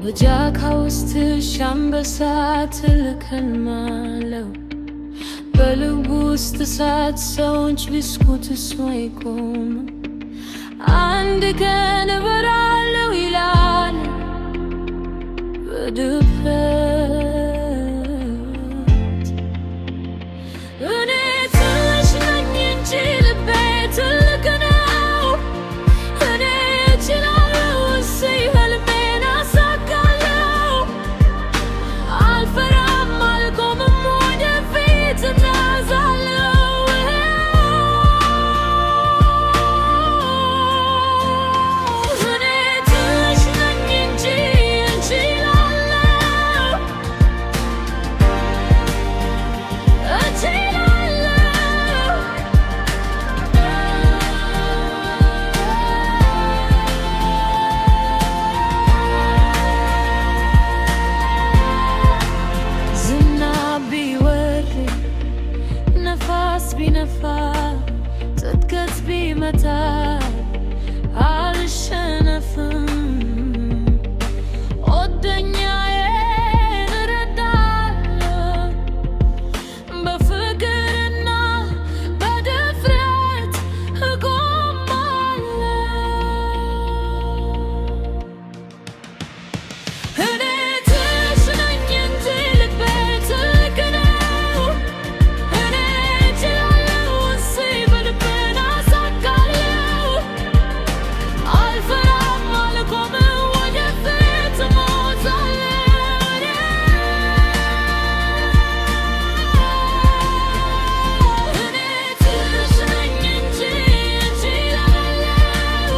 በጫካ ውስጥ አንበሳ ትልቅ ሕልም አለው። በልቡ ውስጥ እሳት ሰዎች ቢስኩት እሱ አይቆምም። አንድ ቀን እበራለሁ ይላል በድፍረት። እኔ ትንሽ ነኝ እንጂ ልቤ ትልቅ ነው። እኔ እችላለሁ እሰይ ሕልሜን አሳካለሁ። አልፈራም አልቆምም ወደፊት እጓዛለሁ። እኔ ትንሽ ነኝ እንጂ እችላለሁ ዝናብ ቢወርድ ነፋስ ቢነፋ ትጥቅት ቢመታ አልሸነፍም። ጓደኛዬን እረዳለሁ በፍቅርና በድፍረት እቆማለሁ። እኔ ትንሽ ነኝ እንጂ ልቤ ትልቅ ነው። እኔ እችላለሁ እሰይ ሕልሜን አሳካለሁ። አልፈራም አልቆምም ወደፊት እሞታለሁ። እኔ ትንሽ ነኝ እንጂ እችላለሁ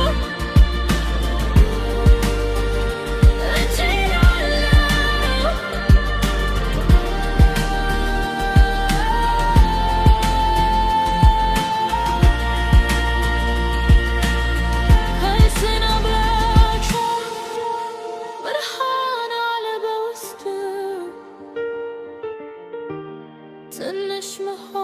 ብርሃን አለ በውስጡ ትንሽ መሆን